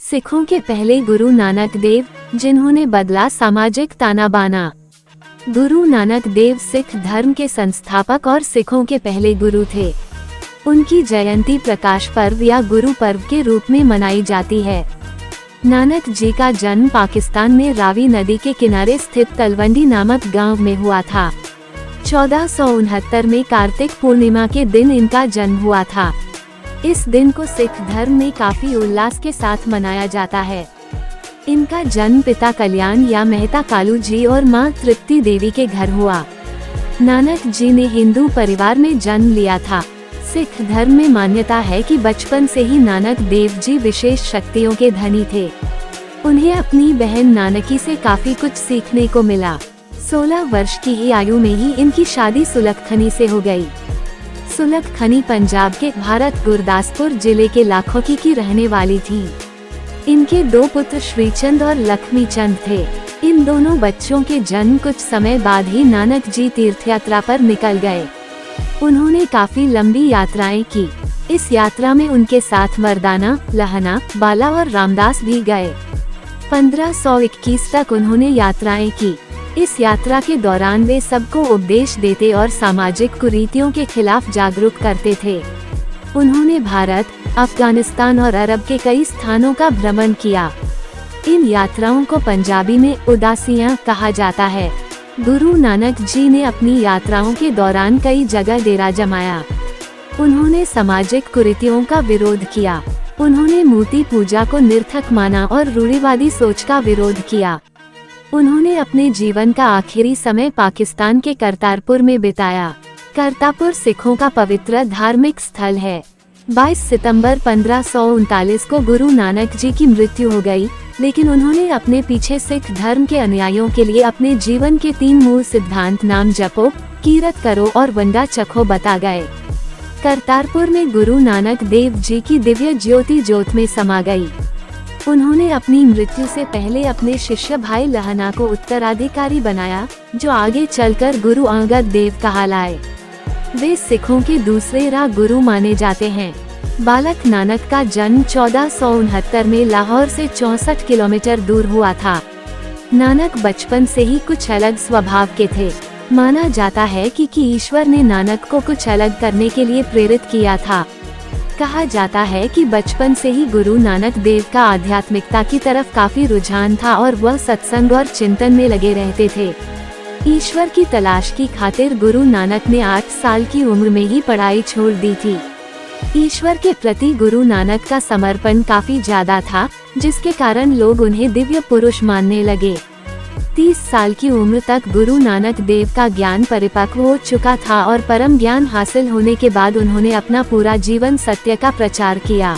सिखों के पहले गुरु नानक देव, जिन्होंने बदला सामाजिक ताना बाना। गुरु नानक देव सिख धर्म के संस्थापक और सिखों के पहले गुरु थे। उनकी जयंती प्रकाश पर्व या गुरु पर्व के रूप में मनाई जाती है। नानक जी का जन्म पाकिस्तान में रावी नदी के किनारे स्थित तलवंडी नामक गांव में हुआ था। 1469 में कार्तिक पूर्णिमा के दिन इनका जन्म हुआ था। इस दिन को सिख धर्म में काफी उल्लास के साथ मनाया जाता है। इनका जन्म पिता कल्याण या मेहता कालू जी और मां तृप्ति देवी के घर हुआ। नानक जी ने हिंदू परिवार में जन्म लिया था। सिख धर्म में मान्यता है कि बचपन से ही नानक देव जी विशेष शक्तियों के धनी थे। उन्हें अपनी बहन नानकी से काफी कुछ सीखने को मिला। 16 वर्ष की ही आयु में ही इनकी शादी सुलखनी से हो गई। सुलखनी पंजाब के भारत गुरदासपुर जिले के लाखोकी की रहने वाली थी। इनके 2 पुत्र श्रीचंद और लक्ष्मीचंद थे। इन दोनों बच्चों के जन्म कुछ समय बाद ही नानक जी तीर्थ यात्रा पर निकल गए। उन्होंने काफी लंबी यात्राएं की। इस यात्रा में उनके साथ मर्दाना, लहना, बाला और रामदास भी गए। 1521 तक उन्होंने यात्राएं की। इस यात्रा के दौरान वे सबको उपदेश देते और सामाजिक कुरीतियों के खिलाफ जागरूक करते थे। उन्होंने भारत, अफगानिस्तान और अरब के कई स्थानों का भ्रमण किया। इन यात्राओं को पंजाबी में उदासियां कहा जाता है। गुरु नानक जी ने अपनी यात्राओं के दौरान कई जगह डेरा जमाया। उन्होंने सामाजिक कुरीतियों का विरोध किया। उन्होंने मूर्ति पूजा को निरर्थक माना और रूढ़िवादी सोच का विरोध किया। उन्होंने अपने जीवन का आखिरी समय पाकिस्तान के करतारपुर में बिताया। करतारपुर सिखों का पवित्र धार्मिक स्थल है। 22 सितंबर 1539 को गुरु नानक जी की मृत्यु हो गई, लेकिन उन्होंने अपने पीछे सिख धर्म के अनुयायियों के लिए अपने जीवन के 3 मूल सिद्धांत नाम जपो, कीरत करो और वंडा चखो बता गए। करतारपुर में गुरु नानक देव जी की दिव्य ज्योति जोत में समा गई। उन्होंने अपनी मृत्यु से पहले अपने शिष्य भाई लहना को उत्तराधिकारी बनाया, जो आगे चलकर गुरु अंगद देव कहलाए। वे सिखों के दूसरे राह गुरु माने जाते हैं। बालक नानक का जन्म 1469 में लाहौर से 64 किलोमीटर दूर हुआ था। नानक बचपन से ही कुछ अलग स्वभाव के थे। माना जाता है कि ईश्वर ने नानक को कुछ अलग करने के लिए प्रेरित किया था। कहा जाता है कि बचपन से ही गुरु नानक देव का आध्यात्मिकता की तरफ काफी रुझान था और वह सत्संग और चिंतन में लगे रहते थे। ईश्वर की तलाश की खातिर गुरु नानक ने 8 साल की उम्र में ही पढ़ाई छोड़ दी थी। ईश्वर के प्रति गुरु नानक का समर्पण काफी ज्यादा था, जिसके कारण लोग उन्हें दिव्य पुरुष मानने लगे। 30 साल की उम्र तक गुरु नानक देव का ज्ञान परिपक्व हो चुका था और परम ज्ञान हासिल होने के बाद उन्होंने अपना पूरा जीवन सत्य का प्रचार किया।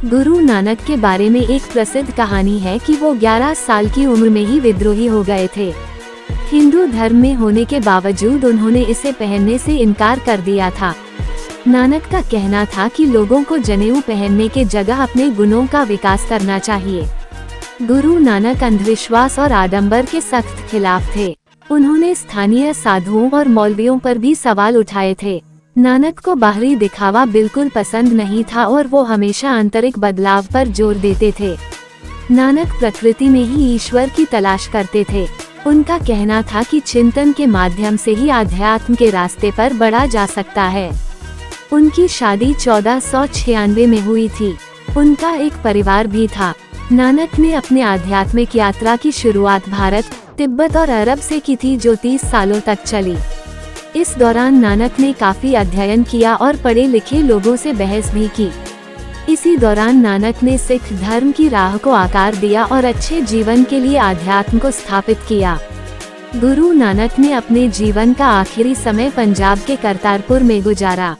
गुरु नानक के बारे में एक प्रसिद्ध कहानी है कि वो 11 साल की उम्र में ही विद्रोही हो गए थे। हिंदू धर्म में होने के बावजूद उन्होंने इसे पहनने से इनकार कर दिया था। नानक का कहना था कि लोगों को जनेऊ पहनने के जगह अपने गुणों का विकास करना चाहिए। गुरु नानक अंधविश्वास और आडंबर के सख्त खिलाफ थे। उन्होंने स्थानीय साधुओं और मौलवियों पर भी सवाल उठाए थे। नानक को बाहरी दिखावा बिल्कुल पसंद नहीं था और वो हमेशा आंतरिक बदलाव पर जोर देते थे। नानक प्रकृति में ही ईश्वर की तलाश करते थे। उनका कहना था कि चिंतन के माध्यम से ही आध्यात्म के रास्ते पर बढ़ा जा सकता है। उनकी शादी 1496 में हुई थी। उनका एक परिवार भी था। नानक ने अपने आध्यात्मिक यात्रा की शुरुआत भारत, तिब्बत और अरब से की थी, जो 30 सालों तक चली। इस दौरान नानक ने काफी अध्ययन किया और पढ़े लिखे लोगों से बहस भी की। इसी दौरान नानक ने सिख धर्म की राह को आकार दिया और अच्छे जीवन के लिए आध्यात्म को स्थापित किया। गुरु नानक ने अपने जीवन का आखिरी समय पंजाब के करतारपुर में गुजारा।